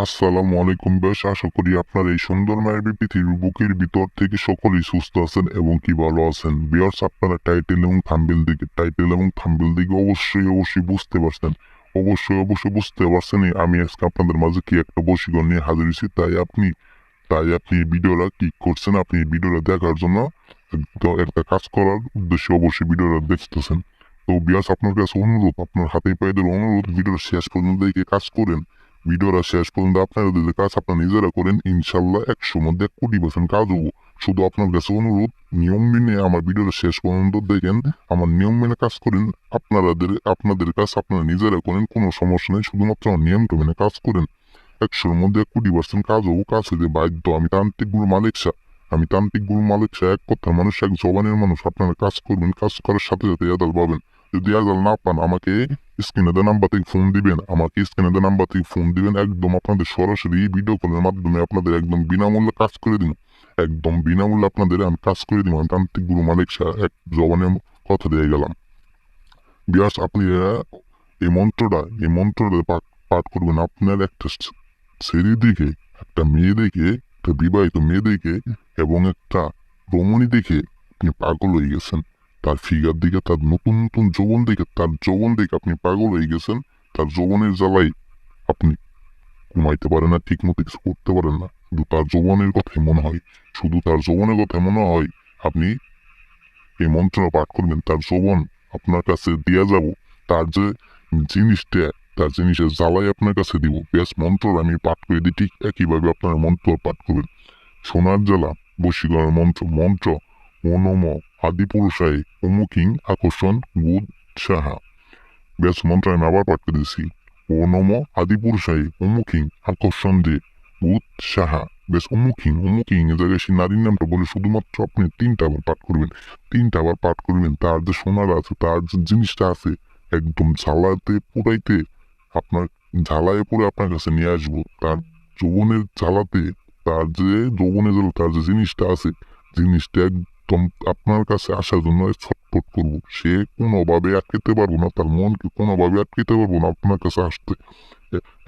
আসসালামু আলাইকুম বেশ আশা করি আপনার এই সুন্দর মায়াবী পৃথিবীর বুকের ভিতর থেকে সকলেই সুস্থ আছেন এবং কি ভালো আছেন। ভিউয়ার্স, আপনারা টাইটেল এবং থাম্বনেল দিকে অবশ্যই বুঝতে পারছেন। অবশ্যই বুঝতে পারছেন আমি আজকে আপনাদের মাঝে কি একটা বশীকরণ নিয়ে হাজির হয়েছি। তাই আপনি এই ভিডিওটা ক্লিক করছেন। আপনি এই ভিডিওটা দেখার জন্য একটা কাজ করার উদ্দেশ্যে অবশ্যই ভিডিওটা দেখতেছেন। তো ভিউয়ার্স, আপনার কাছে অনুরোধ, আপনার হাতে পায়ে ধরে অনুরোধ, ভিডিওটা শেষ পর্যন্ত দেখে কাজ করেন। ভিডিওটা শেষ পর্যন্ত আপনারা যদি কাজ আপনারা নিজেরা করেন, ইনশাল্লাহ 100 মধ্যে 1 কোটি% কাজ হবো। শুধু আপনার কাছে অনুরোধ, নিয়ম মেনে আমার ভিডিওটা শেষ পর্যন্ত দেখেন। আমার নিয়ম মেনে কাজ করেন। আপনাদের কাজ আপনারা নিজেরা করেন, কোনো সমস্যা নেই। শুধুমাত্র আমার নিয়মটা মেনে কাজ করেন। 100-র মধ্যে 1 কোটি% কাজ হবো। কাজ হতে বাধ্য। আমি তান্ত্রিক গুরু মালিক শাহ। এক কথার মানুষ, এক জবানের মানুষ। আপনারা কাজ করবেন, কাজ করার সাথে সাথে রেজাল্ট পাবেন। যদি রেজাল্ট না পান, আমাকে স্ক্রিনে দেওয়া নাম্বার থেকে ফোন দিবেন। একদম আপনাদের সরাসরি ভিডিও কলের মাধ্যমে আপনাদের একদম বিনামূল্যে কাজ করে দিব। একদম বিনামূল্যে আপনাদের আমি কাজ করে দিব। আমি তান্ত্রিক গুরু মালিক শাহ, এক জবানের কথা দিয়ে গেলাম। বিয়াস, আপনি এই মন্ত্রটা পাঠ করবেন। আপনার একটা ছেলে দেখে, একটা মেয়ে দেখে, একটা বিবাহিত মেয়ে দেখে এবং একটা রমণী দেখে আপনি পাগল হয়ে গেছেন। তার ফিগার দিকে, তার নতুন নতুন যৌবন দেখে আপনি পাগল হয়ে গেছেন। তার যৌবনের জ্বালায় আপনি ঘুমাইতে পারেন না, ঠিক মতো কিছু করতে পারেন না। শুধু তার যৌবনের কথাই মনে হয়। আপনি এই মন্ত্রটা পাঠ করবেন, তার যৌবন আপনার কাছে দিয়া যাব। তার যে জিনিসটা, তার জিনিসের জ্বালাই আপনার কাছে দিব। বেশ, মন্ত্রটা আমি পাঠ করে দিই, ঠিক একইভাবে আপনারা মন্ত্র পাঠ করবেন। সোনার জ্বালা, বশীকরণ মন্ত্র ও নম আদিপুরুষায় অমুকিং আকর্ষণ গুদ সাহা। বেশ, মন্ত্র আমি আবার পাঠ করে দিচ্ছি। ও নম আদিপুরুষায় অমুকিং আকর্ষণ যে গুদ সাহা। বেশ, অমুকিং এ জায়গায় সেই নারীর নামটা বলে শুধুমাত্র আপনি 3টা বার পাঠ করবেন। 3টা বার পাঠ করবেন। তার যে সোনার আছে, তার যে জিনিসটা আছে, একদম আপনার ঝালায় পড়ে আপনার কাছে নিয়ে আসবো। তার যৌবনের জ্বালাতে, তার যে জিনিসটা আছে, জিনিসটা একদম আপনার কাছে আসার জন্য ছটফট করবো। সে কোনোভাবে আটকাতে পারবো না, তার মনকে কোনোভাবে আটকাতে পারবো না আপনার কাছে আসতে।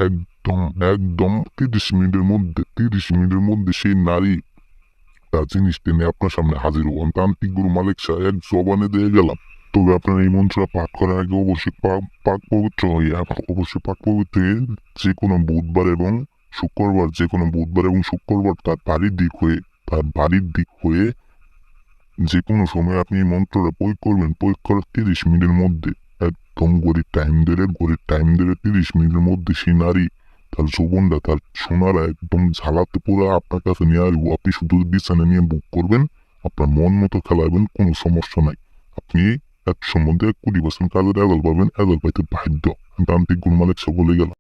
একদম একদম 30 মিনিটের মধ্যে সেই নারী তার জিনিসটা নিয়ে আপনার সামনে হাজির হবো। আমি তান্ত্রিক গুরু মালিক শাহ, এক জবানে দিয়ে গেলাম। তবে আপনার এই মন্ত্রটা পাঠ করার আগে অবশ্যই পাক পবিত্র হয়ে যে কোনো বুধবার এবং শুক্রবার তার বাড়ির দিক হয়ে যে কোনো সময় আপনি এই মন্ত্রটা প্রয়োগ করবেন। প্রয়োগ করার 30 মিনিটের মধ্যে, একদম ঘড়ির টাইম ধরে 30 মিনিটের মধ্যে সেই নারী তার যৌবনটা, তার সোনারা একদম ঝালাতে পুরা আপনার কাছে নিয়ে আসবো। আপনি শুধু বিছানা নিয়ে বুক করবেন, আপনার মন মতো খেলাবেন, কোনো সমস্যা নাই। আপনি 100-র মধ্যে 1 কোটি% কাজের রেজাল্ট পাবেন। রেজাল্ট পাইতে বাধ্য। আমি তান্ত্রিক গুরু মালিক শাহ বলে গেলাম।